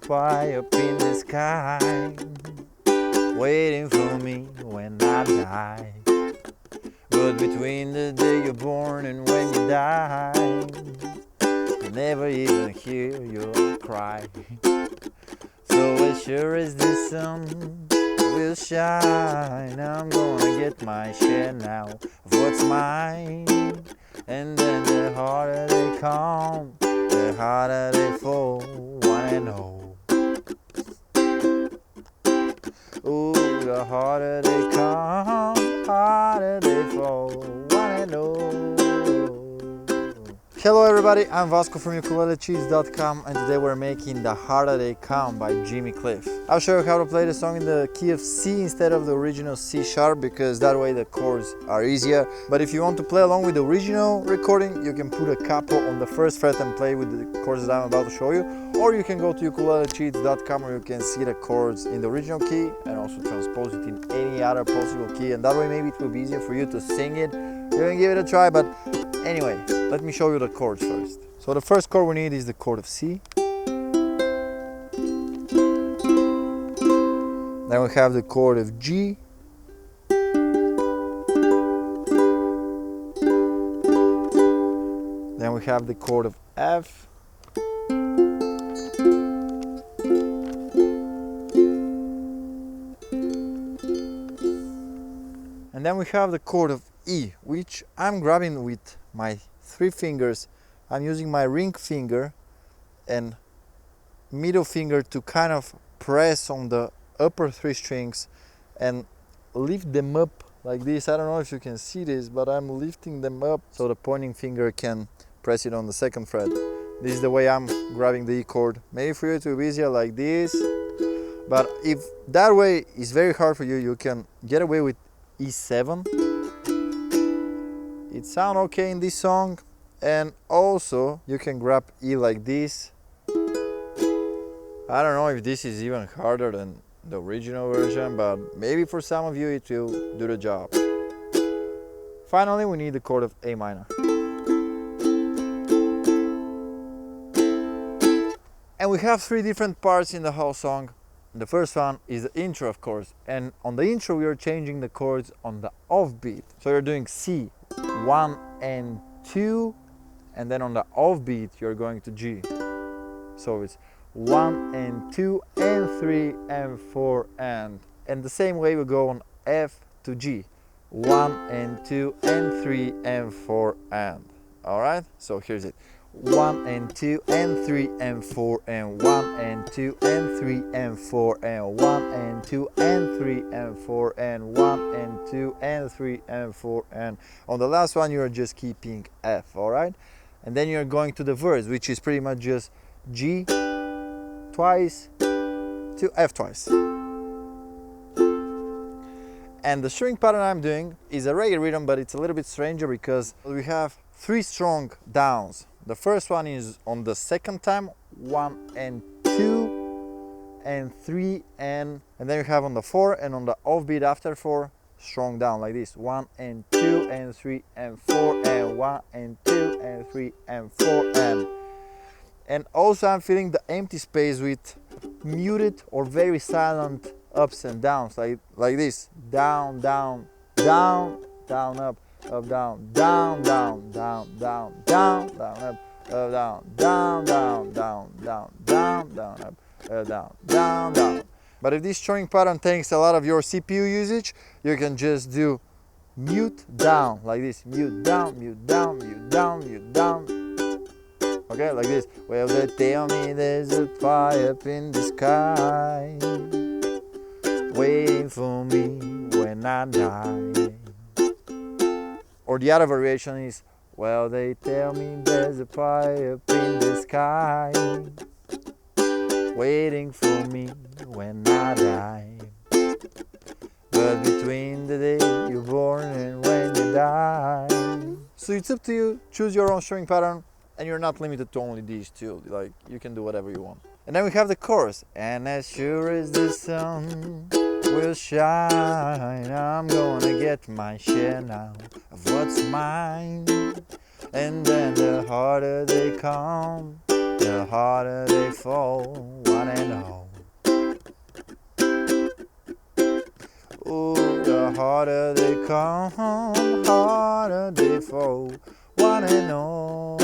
fly up in the sky, waiting for me when I die. But between the day you're born and when you die, I never even hear your cry. So as sure as the sun will shine, I'm gonna get my share now of what's mine. And then the harder they come, the harder they fall, wanna know. Ooh, the harder they come, harder they fall, wanna know. Hello everybody, I'm Vasco from ukulelecheats.com, and today we're making The Harder They Come by Jimmy Cliff. I'll show you how to play the song in the key of C instead of the original C sharp, because that way the chords are easier. But if you want to play along with the original recording, you can put a capo on the first fret and play with the chords that I'm about to show you. Or you can go to ukulelecheats.com where you can see the chords in the original key and also transpose it in any other possible key, and that way maybe it will be easier for you to sing it. You can give it a try, but anyway, let me show you the chords first. So the first chord we need is the chord of C. Then we have the chord of G. Then we have the chord of F. And then we have the chord of E, which I'm grabbing with my 3 fingers. I'm using my ring finger and middle finger to kind of press on the upper 3 strings and lift them up like this. I don't know if you can see this, but I'm lifting them up so the pointing finger can press it on the 2nd fret. This is the way I'm grabbing the E chord. Maybe for you it will be easier like this, but if that way is very hard for you, you can get away with E7. It sounds okay in this song, and also you can grab E like this. I don't know if this is even harder than the original version, but maybe for some of you it will do the job. Finally, we need the chord of A minor. And we have 3 different parts in the whole song. The first one is the intro, of course, and on the intro we are changing the chords on the offbeat. So you're doing C, 1 and 2, and then on the offbeat you're going to G. So it's 1 and 2 and 3 and 4 and the same way we go on F to G. 1 and 2 and 3 and 4 and. Alright, so here's it. 1 and 2 and 3 and 4 and 1 and 2 and 3 and 4 and 1 and 2 and 3 and 4 and 1 and 2 and 3 and 4 and on the last one you're just keeping F, alright? And then you're going to the verse, which is pretty much just G twice to F twice. And the string pattern I'm doing is a reggae rhythm, but it's a little bit stranger because we have 3 strong downs. The first one is on the 2nd time, 1 and 2 and 3 and then you have on the 4, and on the offbeat after 4, strong down like this. 1 and 2 and 3 and 4 and 1 and 2 and 3 and 4 and also I'm filling the empty space with muted or very silent ups and downs like this. Down, down, down, down, up, down, down, down, down, down, down, down, up, down, down, down, down, down, down, down, up, down, down, down. But if this string pattern takes a lot of your CPU usage, you can just do mute down like this. Mute down, mute down, mute down, mute down. Okay, like this. Well, they tell me there's a fire up in the sky, waiting for me when I die. Or the other variation is, well, they tell me there's a fire up in the sky, waiting for me when I die. But between the day you're born and when you die. So it's up to you, choose your own string pattern, and you're not limited to only these 2, like you can do whatever you want. And then we have the chorus. And as sure as the sun will shine, I'm gonna get my share now of what's mine. And then the harder they come, the the harder they fall, one and all. Ooh, the harder they come, harder they fall, one and all.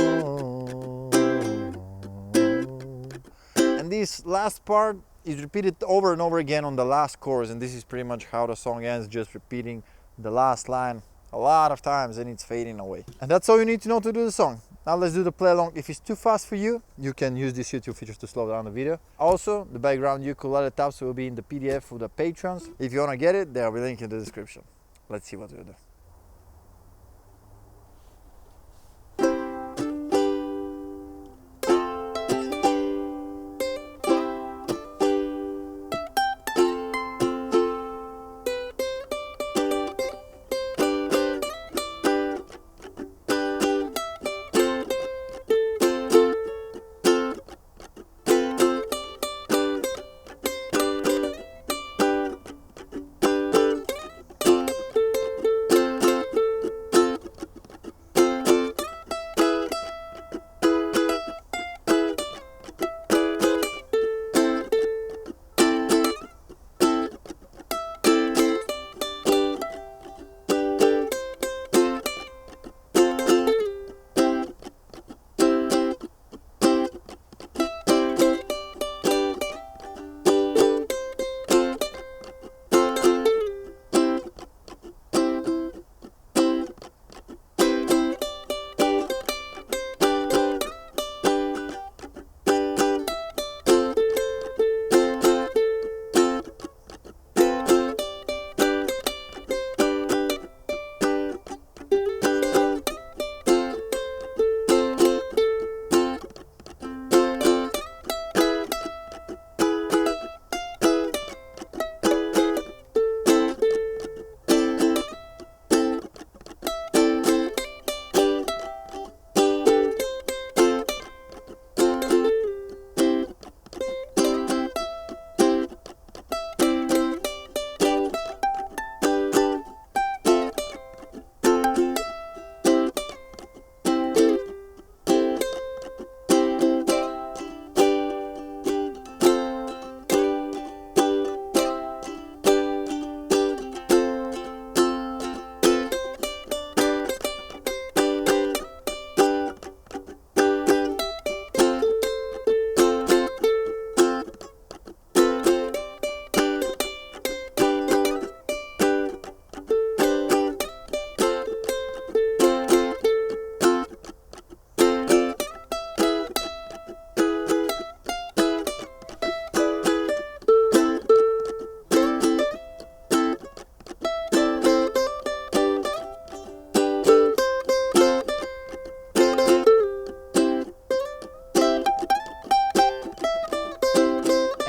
And this last part is repeated over and over again on the last chorus, and this is pretty much how the song ends, just repeating the last line a lot of times and it's fading away. And that's all you need to know to do the song. Now let's do the play along. If it's too fast for you, you can use this YouTube feature to slow down the video. Also, the background ukulele tabs will be in the PDF for the patrons. If you want to get it, there will be a link in the description. Let's see what we do.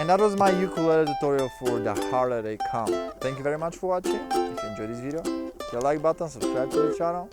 And that was my ukulele tutorial for The Harder They Come. Thank you very much for watching. If you enjoyed this video, hit the like button, subscribe to the channel.